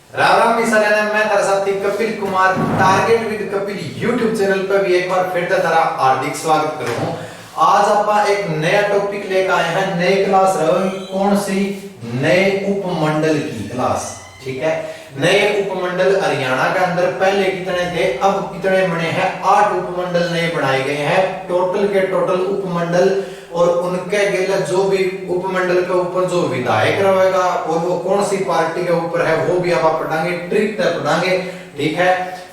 राम राम भी सारे मैं तारा साथी Kapil Kumar target with Kapil YouTube channel पर भी एक बार फिर से तारा हार्दिक स्वागत करूं। आज आप एक नया टॉपिक लेकर आए हैं। नई क्लास रहेगी कौन सी? नए उपमंडल की क्लास। ठीक है, नए उपमंडल हरियाणा के अंदर पहले कितने थे, अब कितने बने हैं? 8 उपमंडल नए बनाए गए हैं। टोटल के टोटल उपमंडल और उनके गेला जो भी उपमंडल के ऊपर जो विधायक रहेगा और वो कौन सी पार्टी के ऊपर है वो भी आप पढ़ाएंगे, ट्रिक तक पढ़ाएंगे। ठीक है,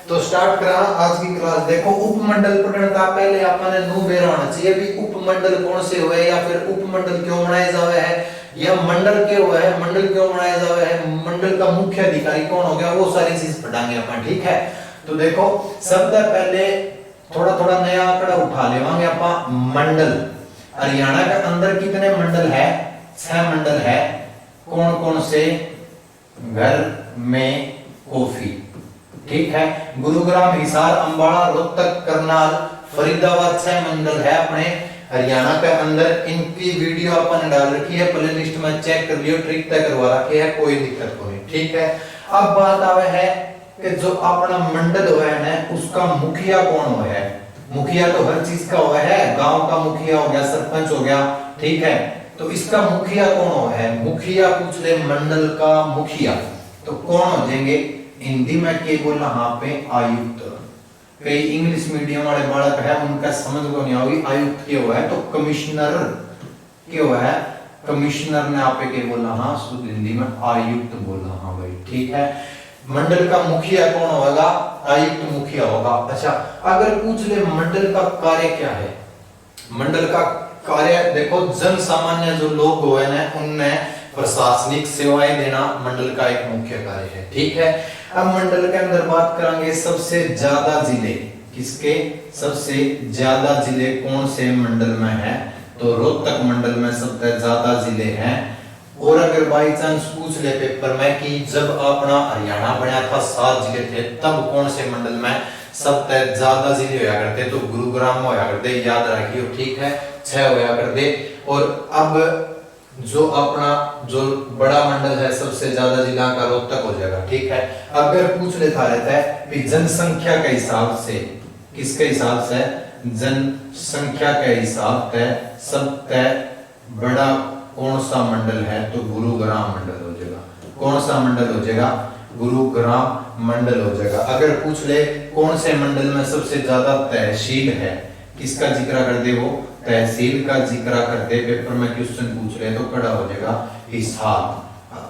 तो स्टार्ट करा आज की क्लास। देखो, उपमंडल पढ़ने का पहले आपने नु बेरा होना चाहिए भी उपमंडल कौन से हुए या फिर उपमंडल क्यों बनाए जावे है या मंडल क्यों हुआ है, मंडल क्यों बनाया जावे है, मंडल का मुख्य अधिकारी कौन हो गया, वो सारी चीज पढ़ाएंगे अपन। ठीक है, तो देखो सबसे पहले थोड़ा थोड़ा नया आंकड़ा उठा लेवांगे अपन। मंडल हरियाणा के अंदर कितने मंडल है? 6 मंडल है। कौन कौन से? घर में कॉफी। ठीक है, गुरुग्राम, हिसार, अंबाला, रोहतक, करनाल, फरीदाबाद 6 मंडल है अपने हरियाणा के अंदर। इनकी वीडियो अपन डाल रखी है प्ले लिस्ट में, चेक कर लियो, ट्रिक तय करवा रखी है, कोई दिक्कत नहीं। ठीक है, अब बात आवे है कि जो अपना मंडल हुआ है उसका मुखिया कौन हुआ है? मुखिया तो हर चीज का हुआ है, गांव का मुखिया हो गया, सरपंच हो गया। ठीक है, तो इसका मुखिया कौन हुआ है? मुखिया पूछ ले, मंडल का मुखिया तो कौन हो जाएंगे? हिंदी में के बोला यहाँ पे आयुक्त। कई इंग्लिश मीडियम वाले बालक है उनका समझ को नहीं होगी आयुक्त के हुआ है, तो कमिश्नर के हुआ है। कमिश्नर ने आप के बोला, हाँ शुद्ध हिंदी में आयुक्त बोला। हाँ भाई ठीक है, मंडल का मुखिया कौन होगा? आयुक्त मुखिया होगा। अच्छा, अगर पूछ ले मंडल का कार्य क्या है? मंडल का कार्य देखो, जन सामान्य जो लोग हुए ना उनमें प्रशासनिक सेवाएं देना मंडल का एक मुख्य कार्य है। ठीक है, अब मंडल के अंदर बात करेंगे सबसे ज्यादा जिले किसके? सबसे ज्यादा जिले कौन से मंडल में है? तो रोहतक मंडल में सबसे ज्यादा जिले हैं। और अगर बाई चांस पूछ ले पेपर में कि जब अपना हरियाणा बना था 7 जिले थे, तब कौन से मंडल में सबसे ज्यादा जिले होया करते? तो गुरुग्राम में होया करते, याद रखियो। ठीक है, 6 होया करते। और अब जो अपना जो बड़ा मंडल है सबसे ज्यादा जिला का रोहतक हो जाएगा। ठीक है, अगर पूछ लेता रहता है कि जनसंख्या के हिसाब से, किसके हिसाब से? जनसंख्या के हिसाब से सबसे बड़ा कौन सा मंडल है? तो गुरुग्राम मंडल हो जाएगा। कौन सा मंडल हो जाएगा? गुरुग्राम मंडल हो जाएगा। अगर पूछ ले कौन से मंडल में सबसे ज्यादा तहसील है, किसका जिक्र कर दे? वो तहसील का जिक्र कर दे। पेपर में क्वेश्चन पूछ रहे तो कड़ा हो जाएगा हिसार।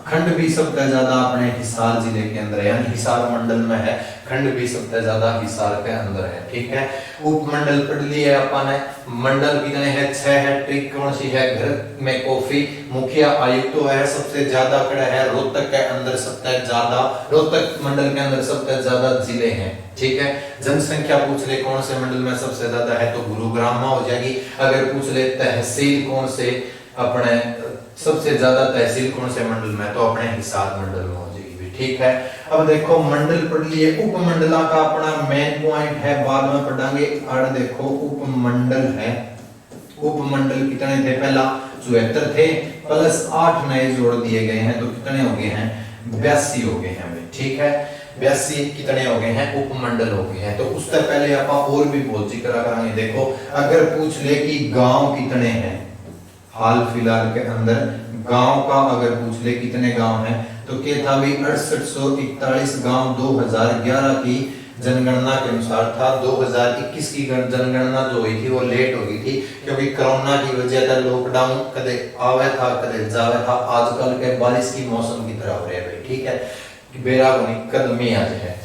खंड भी सबसे ज्यादा अपने हिसार जिले के अंदर है, यानी हिसार मंडल में है। खंड भी सबसे ज्यादा हिसार के अंदर है। ठीक है, उपमंडल पढ़ लिए अपन ने। मंडल कितने हैं? 6 है। ट्रिक कौन सी है? घर में कॉफी। मुखिया आयुक्त तो है, सबसे ज्यादा कड़ा है रोहतक के अंदर सबसे ज्यादा, रोहतक मंडल के अंदर सबसे ज्यादा जिले हैं। ठीक है, जनसंख्या पूछ ले कौन से मंडल में सबसे ज्यादा है? तो गुरुग्राम में हो जाएगी। अगर पूछ ले तहसील कौन से अपने सबसे ज्यादा तहसील कौन से मंडल में? तो अपने हिसार मंडल में हो जाएगी। ठीक है, अब देखो मंडल पढ़ लिए। उपमंडला का अपना मेन पॉइंट है, बाद में पढ़ांगे। और देखो उपमंडल है। उपमंडल कितने थे? पहला 74 थे, प्लस 8 नए जोड़ दिए गए हैं, तो कितने हो गए हैं? 82 हो गए हैं। ठीक है, 82 कितने हो गए हैं? उपमंडल हो गए हैं। तो उससे पहले आप और भी बहुत जिक्र करेंगे। देखो, अगर पूछ ले कि गांव कितने हैं हाल फिलहाल के अंदर, गांव का अगर पूछ ले कितने गांव हैं, तो क्या था भी 6841 गांव 2011 की जनगणना के अनुसार था। 2021 की जनगणना जो हुई थी वो लेट हो गई थी, क्योंकि कोरोना की वजह से लॉकडाउन कदे आवे था कदे जावे था। आजकल के बारिश की मौसम की तरह हो रहे हैं। ठीक है, बेरागुनी कदमी आज है।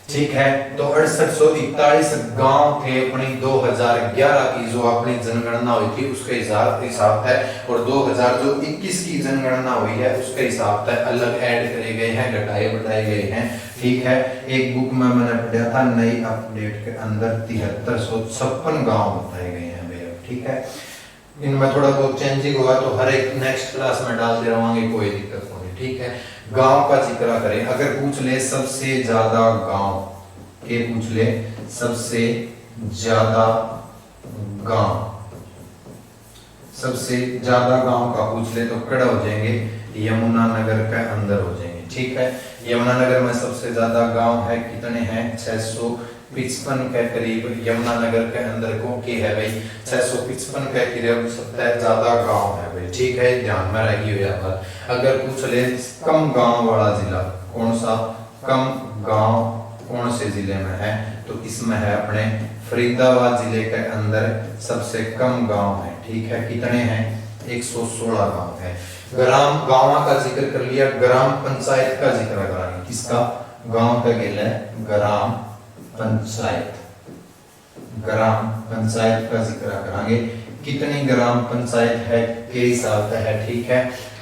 ठीक है, तो 6841 गांव थे अपनी 2011 की जो अपनी जनगणना हुई थी उसके हिसाब है। और 2021 की जनगणना हुई है उसके हिसाब से अलग ऐड करे गए हैं, घटाए बढ़ाए गए हैं। ठीक है, एक बुक में मैंने पढ़ा था नई अपडेट के अंदर 7356 गांव बताए गए हैं भैया। ठीक है, इनमें थोड़ा बहुत चेंजिंग हुआ तो हर एक नेक्स्ट क्लास में डालते रहेंगे, कोई दिक्कत नहीं। ठीक है, गांव का जिक्र करें। अगर पूछ ले सबसे ज्यादा गांव के, पूछ ले सबसे ज्यादा गांव, सबसे ज्यादा गांव का पूछ ले तो कड़ा हो जाएंगे यमुनानगर के अंदर हो जाएंगे। ठीक है। यमुनानगर में सबसे ज्यादा गांव है, कितने हैं? 655 के करीब यमुनानगर के अंदर को के है भाई, 655 के करीब सबसे ज्यादा गांव है भाई, ठीक है, ध्यान में रखी हुई बात। अगर पूछ ले कम गांव वाला जिला कौन सा, कम गांव कौन से जिले में है, तो इसमें है अपने फरीदाबाद जिले के अंदर सबसे कम गांव है, ठीक है। कितने हैं? 116 गांव है। ग्राम गांव का जिक्र कर लिया, ग्राम पंचायत का जिक्र कराएंगे, किसका? गांव का गिल है ग्राम पंचायत, ग्राम पंचायत का जिक्र कराएंगे। कितनी ग्राम पंचायत है के हिसाब से है, ठीक है।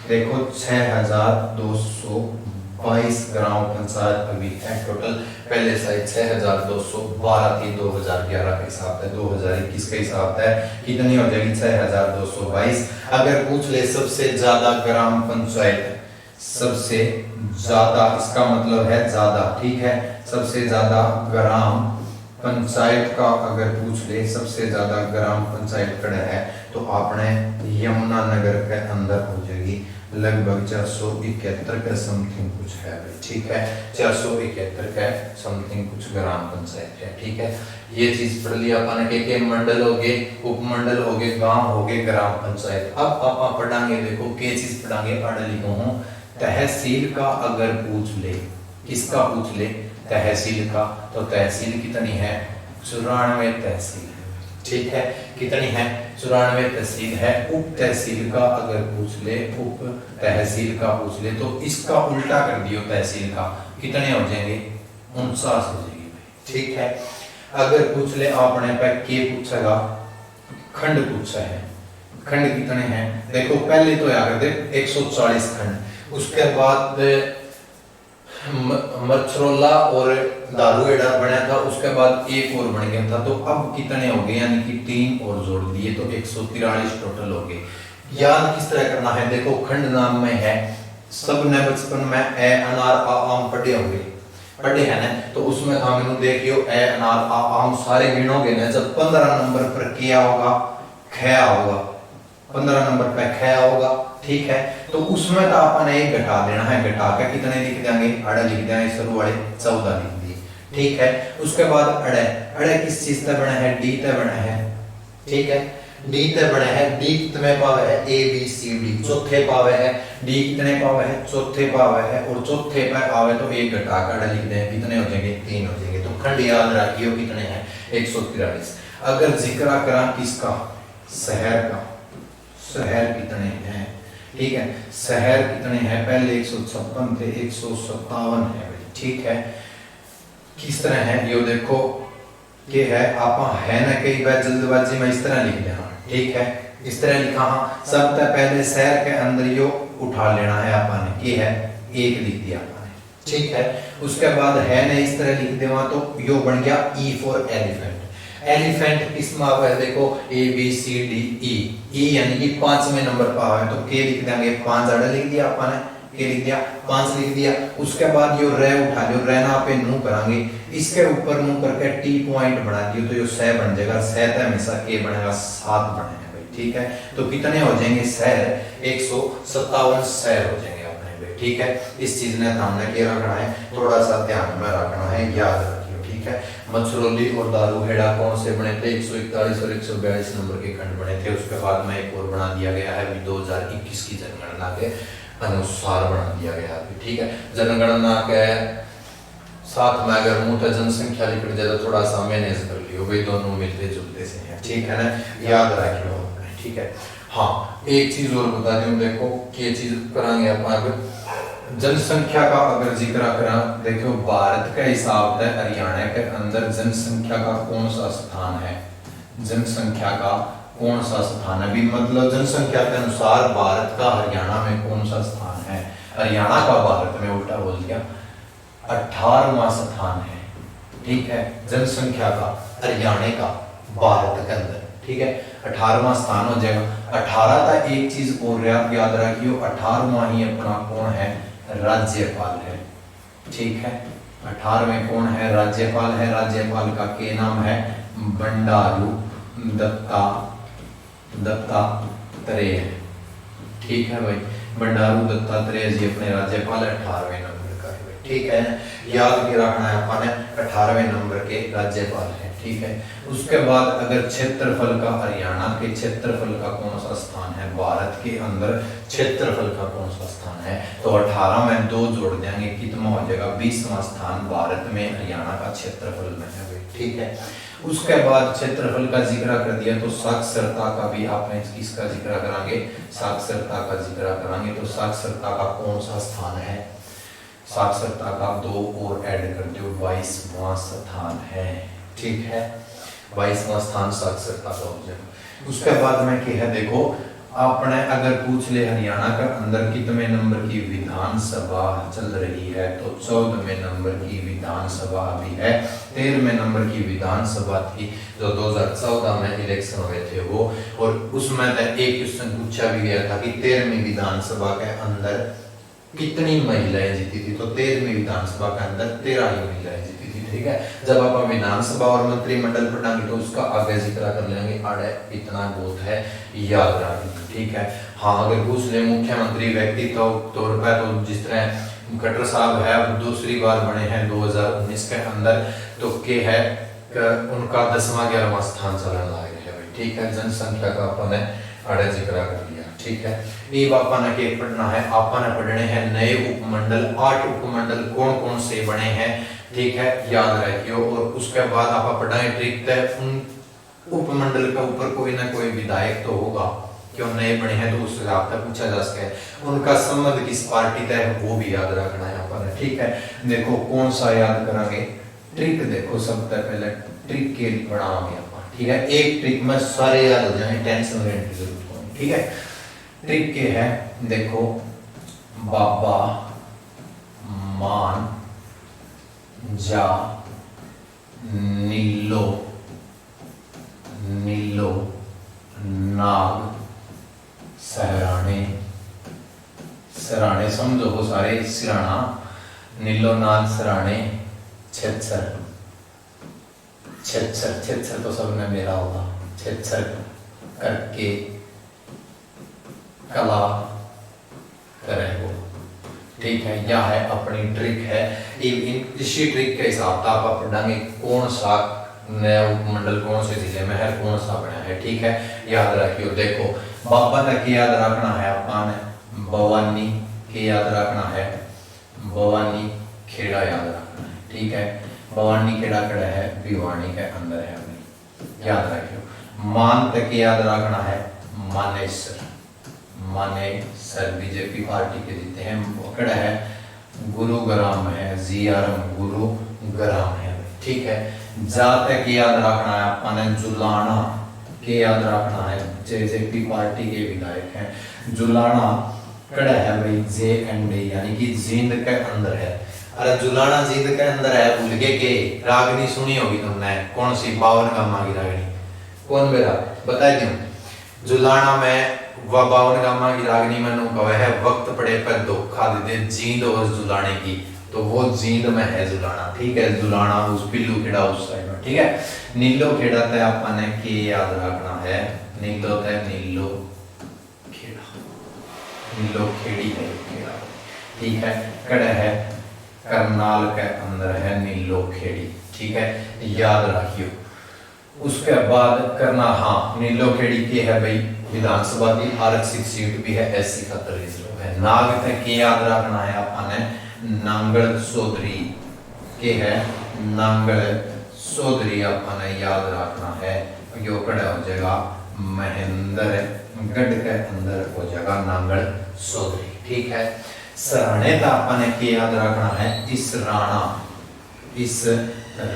देखो 6222 ग्राम पंचायत अभी है टोटल, पहले साइड 6212 थी 2011 के हिसाब से, 2021 के हिसाब से कितनी हो जाएगी? 6222। अगर पूछ ले सबसे ज्यादा ग्राम पंचायत, सबसे ज्यादा इसका मतलब है ज्यादा, ठीक है, सबसे ज्यादा ग्राम पंचायत का अगर पूछ ले सबसे ज्यादा ग्राम पंचायत कड़ा है तो आपने यमुनानगर के अंदर हो जाएगी, लगभग 471 का समथिंग कुछ है भाई, ठीक है, 471 का समथिंग कुछ ग्राम पंचायत है, ठीक है। ये चीज पढ़ लिया अपन के मंडल हो गए, उपमंडल हो गए, गांव हो गए, ग्राम पंचायत। अब आप पढ़ांगे, देखो के चीज पढ़ांगे, पढ़ लिखो हूं तहसील का अगर पूछ ले, किसका पूछ ले? तहसील का, तो तहसील कितनी है? 94 तहसील है, ठीक है, कितनी है? 94 तहसील है। उप तहसील का अगर पूछ ले, उप तहसील का पूछ ले तो इसका उल्टा कर दियो तहसील का, कितने हो जाएंगे? 49 हो जाएगी, ठीक है। अगर पूछ ले आपने पे के पूछेगा, खंड पूछा है, खंड कितने हैं? देखो पहले तो याद दे 140 खंड, उसके बाद मच्छरोला और दारूहेड़ा बना था, उसके बाद एक और बन गया था, तो अब कितने हो गए? यानी कि 3 और जोड़ दिए तो 143 टोटल हो गए। याद किस तरह करना है? देखो खंड नाम में है, सबने बचपन में ए अनार आ आम पढ़े होंगे, पढ़े है ना, तो उसमें हम देखियो ए अनार आ आम सारे गिनोगे ना, जब 15 नंबर पर क्या होगा? खया होगा, 15 नंबर पे खया होगा, ठीक है। तो उसमें तो अपन एक घटा देना है, घटा के कितने लिख देंगे? अड़े लिख देंगे, शुरू वाले 14 लिख दिए, ठीक है। उसके बाद अड़े, अड़े किस चीज से बना है? डी से बना है, ठीक है, डी से बना है। डी कितने पावे है? ए बी सी डी, चौथे पावे है। डी कितने पावे है? चौथे पावे है, और चौथे पे आवे तो एक घटा कर अड़े लिख दें, कितने हो जाएंगे? 3 हो जाएंगे। तो खंड याद रखियो कितने हैं? 143। अगर जिक्र करा किसका? शहर का, शहर कितने हैं, ठीक है, शहर कितने हैं? पहले 156 थे, 157 है, ठीक है। किस तरह है यो देखो के है, आप है ना कई बार जल्दबाजी में इस तरह लिख देना, ठीक है, इस तरह लिखा। हाँ, सबसे पहले शहर के अंदर यो उठा लेना है आपने, के है 1 लिख दिया आपने, ठीक है। उसके बाद है ना इस तरह लिख देवा तो यो बन गया ई फॉर एलिफेंट। एलिफेंट किसमें आवा है? देखो A B C D E, ई यानी कि 5वें नंबर पर आवा है, तो के लिख देंगे, 5 आड़ा लिख दिया आपने, के लिख दिया, 5 लिख दिया। उसके बाद यो रे उठा लियो, रे ना पे नू करांगे, इसके ऊपर नू करके टी पॉइंट बना दियो तो यो सह बन जाएगा, सह तो हमेशा के बनेगा 7 बनेगा भाई, ठीक है। तो कितने हो जाएंगे? शहर 157 शहर हो जाएंगे अपने भाई, ठीक है। इस चीज ने सामने के रखना है, थोड़ा सा ध्यान में रखना है, याद रखियो, ठीक है। मछरौली और दारूहेड़ा कौन से बने थे? 141 और 142 नंबर के खंड बने थे। उसके बाद में एक और बना दिया गया है, 2021 की जनगणना के अनुसार बना दिया गया है, ठीक है। जनगणना के साथ में अगर मुझे जनसंख्या लिख दिया तो थोड़ा सा मैनेज कर लियो भाई, दोनों मिलते जुलते से हैं, ठीक है ना, याद रखियो, ठीक है। हाँ, एक चीज और बता दूं, देखो ये चीज करांगे अपन, जनसंख्या का अगर जिक्र करा, देखो भारत के हिसाब से हरियाणा के अंदर जनसंख्या का कौन सा स्थान है? जनसंख्या का कौन सा स्थान है भी, मतलब जनसंख्या के अनुसार भारत का हरियाणा में कौन सा स्थान है? हरियाणा का भारत में, उल्टा बोल दिया, 18वां स्थान है, ठीक है, जनसंख्या का हरियाणा का भारत के अंदर, ठीक है, 18वां स्थान हो जाएगा। 18 का एक चीज और याद रखियो, 18वां ही अपना कौन है? राज्यपाल है, ठीक है। 18वें कौन है? राज्यपाल है। राज्यपाल का के नाम है? बंडारू दत्तात्रेय, ठीक है भाई, बंडारू दत्तात्रेय जी अपने राज्यपाल 18वें नंबर ठीक है। याद के रखना है अपन 18वें नंबर के राज्यपाल है, ठीक है। उसके बाद अगर क्षेत्रफल का, हरियाणा के क्षेत्रफल का कौन सा स्थान है भारत के अंदर, क्षेत्रफल का कौन सा स्थान है, तो 18 में 2 जोड़ देंगे, कितना हो जाएगा 20वां स्थान भारत में हरियाणा का क्षेत्रफल में है, ठीक है। उसके बाद क्षेत्रफल का जिक्र कर दिया तो साक्षरता का भी आपने इसका जिक्र करांगे, साक्षरता का जिक्र करांगे। तो साक्षरता का कौन सा स्थान है, साक्षरता का 2 और ऐड कर दो, 22वां स्थान है, ठीक है। 22वां स्थान साक्षरता का हो जाएगा। उसके बाद में क्या है, देखो आपने अगर पूछ ले हरियाणा का अंदर कितने नंबर की विधानसभा चल रही है, तो 14वें नंबर की विधानसभा अभी है। 13वें नंबर की विधानसभा थी जो 2014 में इलेक्शन हुए थे वो, और उसमें एक क्वेश्चन पूछा भी गया था कि 13वीं विधानसभा के अंदर कितनी महिलाएं जीती थी, तो 13वीं विधानसभा के अंदर 13 ही महिलाएं जीती थी, ठीक है। जब आप विधानसभा और मंत्रिमंडल पढ़ाएंगे तो उसका आगे जिक्र कर लेंगे, आड़े इतना बहुत है, याद रखेंगे, ठीक है। हाँ, अगर पूछ ले मुख्यमंत्री व्यक्तित्व तौर पर, तो जिस तरह खट्टर साहब है, अब दूसरी बार बने हैं 2019 के अंदर, तो के है उनका 10वां 11वां स्थान चलन लाए है भाई, ठीक है। जनसंख्या का अपन आड़े जिक्र कर लिया, ठीक है। ये अपन के पढ़ना है, अपन पढ़ने हैं नए उपमंडल, 8 उपमंडल कौन कौन से बने हैं, ठीक है, याद रखियो। और उसके बाद आप पढ़ाएं ट्रिक तय, उन उपमंडल के ऊपर कोई ना कोई विधायक तो होगा, क्यों नए बने हैं तो उससे आप तक पूछा जा सके, उनका संबंध किस पार्टी तय है वो भी याद रखना है अपन, ठीक है। देखो कौन सा याद करेंगे, ट्रिक देखो सबसे पहले ट्रिक के लिए बढ़ाओगे अपन, ठीक है। एक ट्रिक में सारे याद हो जाएंगे, टेंशन लेने की जरूरत नहीं, ठीक है। ट्रिक के है, देखो बाबा मान जा नीलो नीलो नाग सहराने, सराणे समझो वो सारे सिराना, नीलो नाग सराणे, छेत्सर, छेत्सर छेत्सर तो सबने मेरा होगा, छेत्सर करके कला करे वो, ठीक है। यह है अपनी ट्रिक है, इसी ट्रिक के हिसाब से आप पढ़ेंगे कौन सा नया उपमंडल कौन से जिले में है, कौन सा बना है, ठीक है, याद रखियो। देखो बाबा तक याद रखना है अपन, भवानी के याद रखना है, भवानी खेड़ा याद रखना है, ठीक है। भवानी खेड़ा कड़ा है, भिवानी के अंदर है, याद रखियो। मान तक याद रखना है, मानेसर, मानेसर बीजेपी पार्टी के जीते हैं, कड़ा है गुरुग्राम है, जीआरएम गुरुग्राम है, ठीक है। जा तक याद रखना है अपन, जुलाना के याद रखना है, जेजेपी पार्टी के विधायक हैं, जुलाना कड़ा है भाई JND यानी कि जींद के अंदर है। अरे जुलाना जींद के अंदर है, भूल के रागनी सुनी होगी तुमने, कौन सी 52 गामा की रागनी, कौन बेरा बता दूं, जुलाना में 52 गामा की रागनी में नु कहा है, वक्त पड़े पर धोखा दे दे जींद और जुलाने की, तो वो जींद में है जुलाना, ठीक है। जुलाना उस पिल्लू खेड़ा उस साइड में, ठीक है। नीलो खेड़ा तय अपन ने के याद रखना है, नीलो तय नीलो खेड़ा, नीलो खेड़ी है खेड़ा, ठीक है। कड़ा है करनाल के अंदर है नीलो खेड़ी, ठीक है, याद रखियो। उसके बाद करना, हाँ नीलो खेड़ी की है भाई विधानसभा की आरक्षित सीट भी है, SC खातर रिजर्व है। नाग तक के याद रखना है अपन ने, नांगल चौधरी के है, नांगल चौधरी अपन ने याद रखना है, यो कड़ा हो जाएगा महेंद्र गढ़ के अंदर हो जाएगा नांगल चौधरी, ठीक है। सराणे का अपन ने के याद रखना है, इस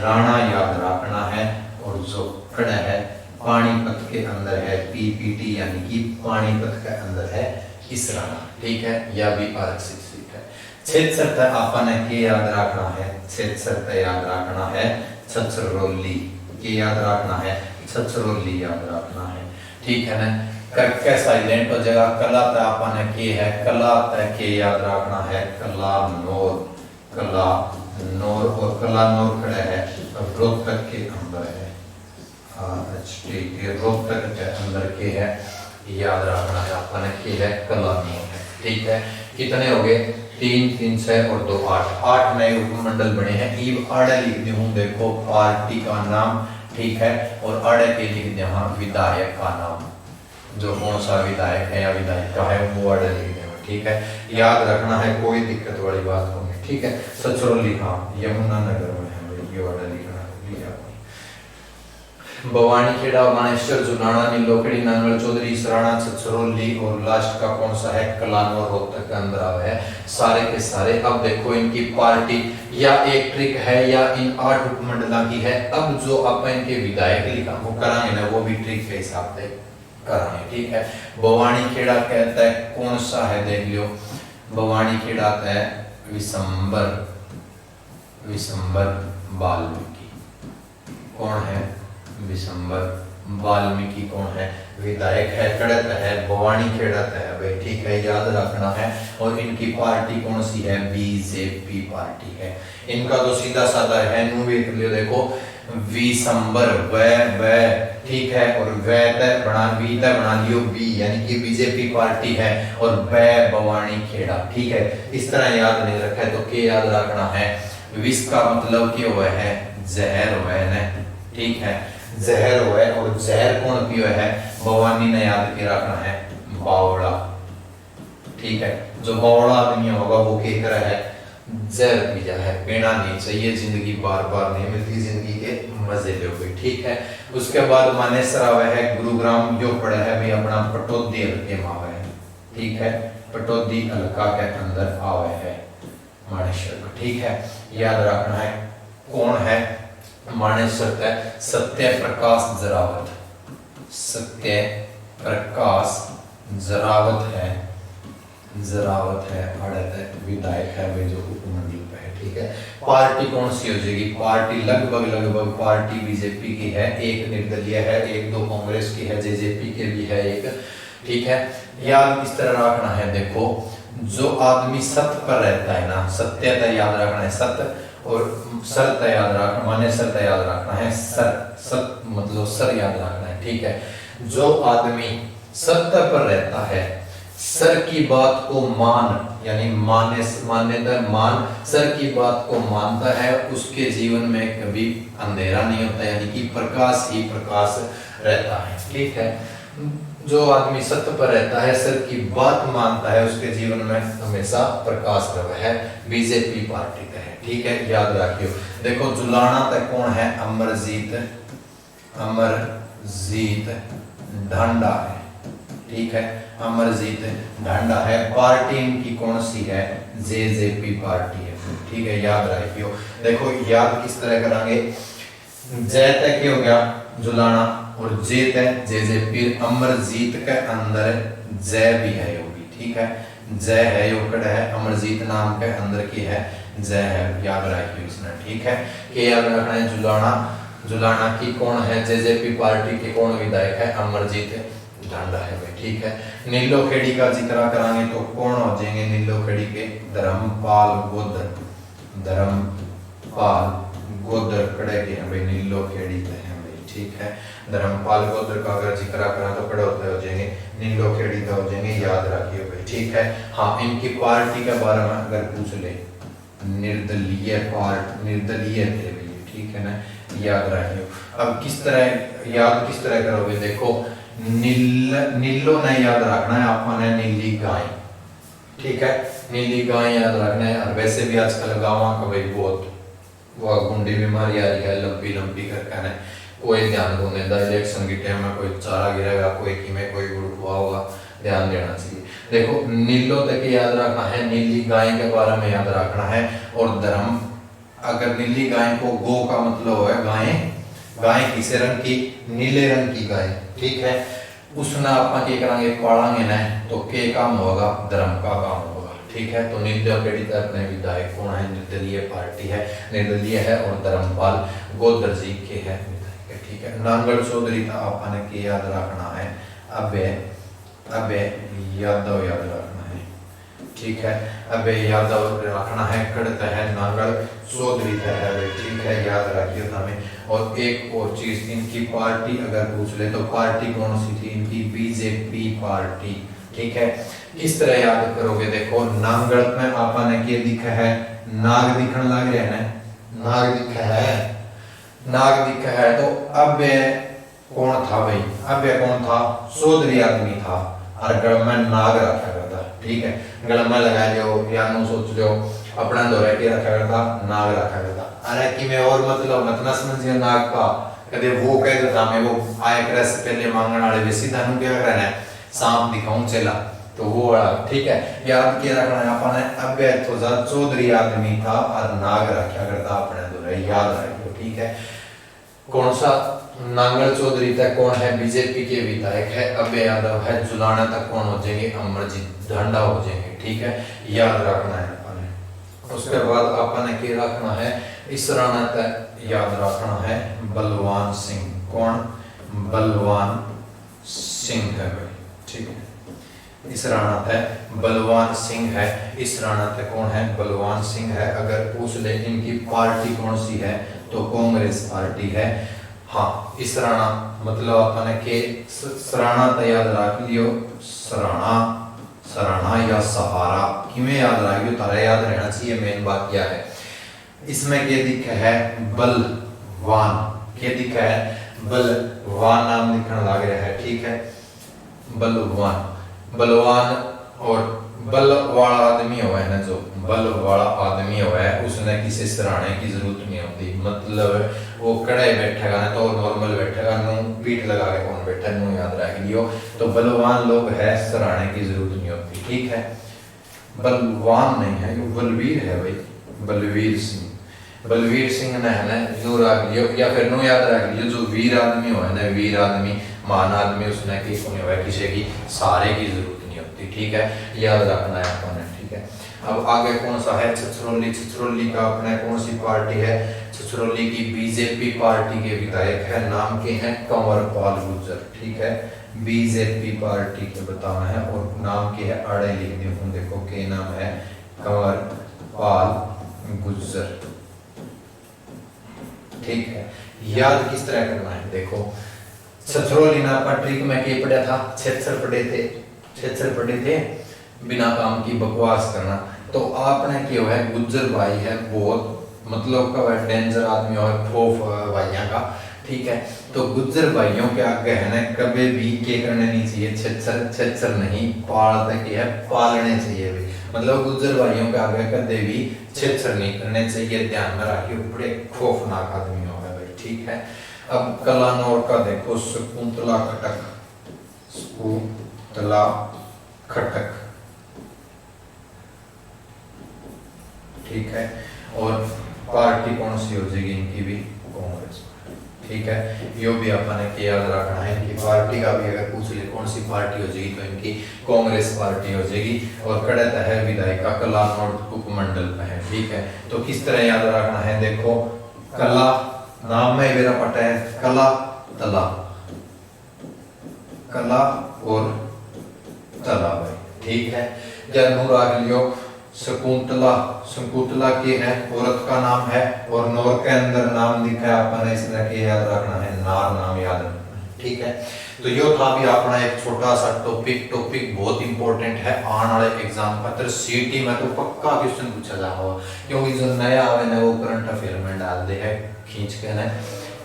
राणा याद रखना है, और जो कड़ा है पानीपत के अंदर है, PPT यानी कि पानीपत के अंदर है इस राणा, ठीक है, यह भी आरक्षित सीट है। छेत्सर अपन के याद रखना है, छेत्सर याद रखना है, छछरौली के याद रखना है, छछरौली याद रखना है, ठीक है ना। करके साइलेंट हो जाएगा, कला अपन के है, कला के याद रखना है, कला नौर और कला नौर खड़े है रोहतक के अंदर है, रोहतक के अंदर के है, याद रखना है अपन के है, कला नौर है, ठीक है। कितने हो गए 3 3 6 और 2 8 8 नए उपमंडल बने हैं। ईब आड़े लिख दूं देखो पार्टी का नाम, ठीक है, और आड़े के लिख दे यहाँ विधायक का नाम, जो कौन सा विधायक है या विधायिका है वो आड़े लिख दे, ठीक है। याद रखना है, कोई दिक्कत वाली बात नहीं, ठीक है। सचरोली हाँ यमुनानगर में है भाई, ये आड़े लिखना लिया। भवानी खेड़ा, मानेश्वर, जुलाना, नीलोखड़ी, नांगल, चौधरी, सराणा, छछरौली और लास्ट का कौन सा है कलानौर रोहतक के अंदर आवे है सारे के सारे। अब देखो इनकी पार्टी या एक ट्रिक है या इन 8 उपमंडला की है। अब जो अपन इनके विधायक लिखा वो कराएंगे ना, वो भी ट्रिक के हिसाब से कराएंगे, ठीक है। भवानी खेड़ा कहता है कौन सा है देख लियो, भवानी खेड़ा है विशंबर, विशंबर वाल्मीकि, कौन है विशंबर वाल्मीकि, कौन है विधायक है, कड़त है भवानी खेड़त है भाई, ठीक है, याद रखना है। और इनकी पार्टी कौन सी है बीजेपी पार्टी है। इनका तो सीधा साधा है, नू भी लियो देखो विशंबर व, ठीक है, और व बना लियो बी, यानी कि बीजेपी पार्टी है, और व भवानी खेड़ा, ठीक है। इस तरह याद नहीं रखा है तो के याद रखना है, विष का मतलब क्या हुआ है जहर हुआ है, ठीक है, जहर हुआ है। और जहर कौन पियो है भवानी ने याद के रखना है बावड़ा, ठीक है। जो बावड़ा आदमी होगा वो क्या कर रहा है जहर पिया है, पीना नहीं चाहिए, जिंदगी बार बार नहीं मिलती, जिंदगी के मजे लो भाई, ठीक है। उसके बाद मानेसर आवे है गुरुग्राम, जो पड़ा है भाई अपना पटौदी हल्के में आवे है, ठीक है, पटौदी हल्का के अंदर आवे है मानेसर को, ठीक है, याद रखना है। कौन है मानेसर का सत्य प्रकाश जरावत, सत्य प्रकाश जरावत है, जरावत है, अड़त है, विधायक है भाई जो उपमंडल पे है, ठीक है। पार्टी कौन सी हो जाएगी, पार्टी लगभग पार्टी बीजेपी की है, एक निर्दलीय है, एक दो कांग्रेस की है, जेजेपी के भी है एक, ठीक है। याद इस तरह रखना है, देखो जो आदमी सत्य पर रहता है ना, सत्यता याद रखना है, सत्य और सर याद रखना, माने सर याद रखना है, सत मतलब सर याद रखना है, ठीक है। जो आदमी सत्य पर रहता है, सर की बात को मान यानी मान्यता मान, सर की बात को मानता है, उसके जीवन में कभी अंधेरा नहीं होता, यानी कि प्रकाश ही प्रकाश रहता है, ठीक है। जो आदमी सत्य पर रहता है, सर की बात मानता है, उसके जीवन में हमेशा प्रकाश रहा है, बीजेपी पार्टी का है, ठीक है, याद रखियो। देखो जुलाना तक कौन है अमरजीत, अमरजीत ढांडा है, ठीक है, अमरजीत ढांडा है। पार्टी इनकी कौन सी है जेजेपी पार्टी है, ठीक है, याद रखियो। देखो याद किस तरह करांगे, जय तक क्या हो गया जुलाना और जेत है जेजेपी, अमरजीत के अंदर जय भी है यो भी, ठीक है, जय है योकड़ है, अमरजीत नाम के अंदर की है जय है, याद रखियो इसने, ठीक है। के याद रखना है जुलाना, जुलाना की कौन है जेजेपी पार्टी के कौन विधायक है अमरजीत ढांडा है भाई, ठीक है। नीलोखेड़ी का जिक्र करांगे तो कौन हो जाएंगे नीलोखेड़ी के धर्मपाल गोदर, धर्मपाल गोदर कड़े के हैं भाई, नीलोखेड़ी के हैं भाई, ठीक है। धर्मपाल गोदर का अगर जिक्र करा तो कड़े होते हो जाएंगे, नीलोखेड़ी का हो जाएंगे, याद रखिए भाई, ठीक है। हाँ इनकी पार्टी के बारे में अगर पूछ ले, निर्दलीय निर्दलीय थे भाई, ठीक है ना, याद रखियो। अब किस तरह याद किस तरह करोगे, देखो नीलो ने याद रखना है आपने, नीली गाय, ठीक है, नीली गाय याद रखना है। और वैसे भी आजकल गाँव का भाई बहुत वो गुंडी बीमारी आ रही है, लंबी लंबी करके ना, कोई ध्यान को नहीं देता, इलेक्शन की टाइम में कोई चारा गिरेगा, कोई कीमे कोई गुड़ हुआ होगा, ध्यान देना चाहिए। देखो नीलो तक याद रखना है, नीली गाय के बारे में याद रखना है। और धर्म, अगर नीली गाय को गो का मतलब है गाय, गाय किसे रंग की, नीले रंग की गाय, ठीक है। उसना अपना क्या करेंगे पालेंगे ना, तो के काम होगा धर्म का काम होगा, ठीक है। तो नीलोखेड़ी अपने विधायक कौन है, निर्दलीय पार्टी है, निर्दलीय है, और धर्मपाल गोदर जी के है विधायक, ठीक है। नांगल चौधरी का आपने के याद रखना है, अबे यादव याद रखना है, ठीक है, अबे यादव रखना है। कड़ता है नांगल चौधरी का है, ठीक है, याद रखिए हमें। और एक और चीज, इनकी पार्टी अगर पूछ ले तो पार्टी कौन सी थी इनकी, बीजेपी पार्टी, ठीक है। किस तरह याद करोगे? देखो नांगल में आपने क्या दिखा है? नाग दिखने लग रहा है ना, नाग दिखा है, नाग दिखा है। तो अब कौन था भाई? अब कौन था? चौधरी आदमी था और गल में नाग रखा करता। ठीक है, गल में लगा लियो या नो सोच लियो अपना दोहरा के रखा करता, नाग रखा करता। अरे कि मैं और मतलब मत ना समझिए नाग का कदे वो कह देता मैं वो आए करे से पहले मांगने वाले वे सीधा नु क्या करना है? सांप दिखाऊं चला तो वो वाला। ठीक है, याद किया रखना है अपने। अब तो जा चौधरी आदमी था और नाग रखा करता अपने दोहरा, याद रखियो। ठीक है, कौन सा? नांगल चौधरी तक कौन है? बीजेपी के विधायक है अभय यादव है। जुलाना तक कौन हो जाएंगे? अमरजीत ढांडा हो जाएंगे। ठीक है, याद रखना है अपने। उसके बाद अपने क्या रखना है? इस राणा तक याद रखना है बलवान सिंह। कौन? बलवान सिंह है भाई। ठीक है, इस राणा तक बलवान सिंह है। इस राणा तक कौन है? बलवान सिंह है। अगर पूछ ले इनकी पार्टी कौन सी है तो कांग्रेस पार्टी है। हाँ, इस राणा मतलब अपने के सराणा तो याद रख लियो, सराणा, सराणा या सहारा किमें याद रख लियो, तारा याद रहना चाहिए। मेन बात क्या है इसमें? क्या दिखा है? बलवान। क्या दिखा है? बलवान नाम दिखने लग रहा है। ठीक है, बलवान, बलवान और बल वाला आदमी हुआ है ना, जो बल वाला आदमी हुआ है उसने किसी सराहने की जरूरत नहीं होती। मतलब वो कड़े बैठेगा ना तो नॉर्मल बैठेगा, नो पीठ लगा के कौन बैठा, नो याद रख लियो। तो बलवान लोग है, सराहने की जरूरत नहीं होती। ठीक है, बलवान नहीं है, बलवीर है भाई, बलवीर सिंह। बलवीर सिंह ने है ना जो रख लियो, या फिर नो याद रख लियो जो वीर आदमी हुआ है ना, वीर आदमी महान आदमी, उसने किसी की सहारे की जरूरत नहीं होती। ठीक है, याद रखना है अपने। ठीक है, अब आगे कौन सा है? छछरौली। छछरौली का अपने कौन सी पार्टी है? छछरौली की बीजेपी पार्टी के विधायक है, नाम के हैं कंवरपाल गुर्जर। ठीक है, बीजेपी पार्टी के बताना है और नाम के है अड़े लिख दी। देखो के नाम है कंवरपाल गुर्जर। ठीक है, याद किस तरह करना है? देखो छछरौली ना ट्रिक में क्या पढ़ा था? छेछर पढ़े थे, छेछर पढ़े थे बिना काम की बकवास करना। तो आपने क्या है? गुज्जर भाई है बहुत मतलब का डेंजर आदमी और खौफ भाइयों का। ठीक है, तो गुज्जर भाइयों के आगे है ना कभी भी क्या करना नहीं चाहिए? छेछर, छेछर नहीं पालते क्या है? पालने चाहिए भी। मतलब गुज्जर भाइयों के आगे कभी भी छेछर नहीं करने चाहिए, ध्यान में रखिए, बड़े खौफनाक आदमी होगा भाई। ठीक है, अब कलानौर का देखो शकुंतला खटक, शकुंतला खटक। ठीक है, और पार्टी कौन सी हो जाएगी इनकी भी? कांग्रेस। ठीक है, यो भी अपने के याद रखना है कि पार्टी का भी अगर पूछ ले कौन सी पार्टी हो जाएगी तो इनकी कांग्रेस पार्टी हो जाएगी। और कड़ता है विधायिका कलानौर उपमंडल में है। ठीक है, तो किस तरह याद रखना है? देखो कला नाम में मेरा पटा है, कला तला, कला और तला भाई। ठीक है, जन्म राग लियो शकुंतला। शकुंतला के है औरत का नाम है और नौर के अंदर नाम लिखा है अपने, इसलिए के याद रखना है, नार नाम याद रखना है। ठीक है, तो यो था भी अपना एक छोटा सा टॉपिक। टॉपिक बहुत इंपॉर्टेंट है, आने वाले एग्जाम पत्र सीटी में तो पक्का क्वेश्चन पूछा जा होगा, क्योंकि जो नया आवे ना वो करंट अफेयर में डाल दे है खींच के ना।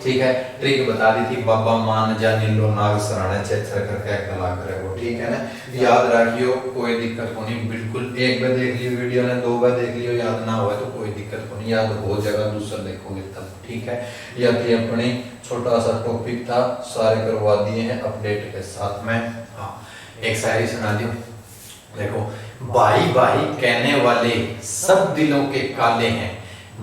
ठीक है, ट्रिक बता दी थी, बाबा मान जा नीलो नाग सराने छेछर करके कला करे वो। ठीक है ना, याद रखियो, कोई दिक्कत को नहीं, बिल्कुल एक बार देख लियो वीडियो ने, दो बार देख लियो, याद ना हुआ तो कोई दिक्कत को नहीं, याद हो जाएगा दूसरा देखोगे तब। ठीक है, यह थी अपनी छोटा सा टॉपिक था, सारे करवा दिए हैं अपडेट के साथ में। हाँ, एक शायरी सुना दियो। देखो, भाई भाई कहने वाले सब दिलों के काले हैं,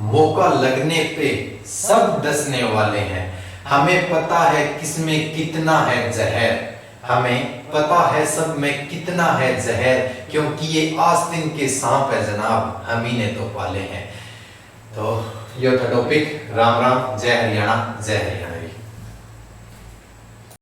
मौका लगने पे सब डसने वाले हैं, हमें पता है किसमें कितना है जहर, हमें पता है सब में कितना है जहर, क्योंकि ये आस्तीन के सांप है जनाब, हम ही ने तो पाले हैं। तो ये था टॉपिक। राम राम, जय हरियाणा, जय हरियाणा।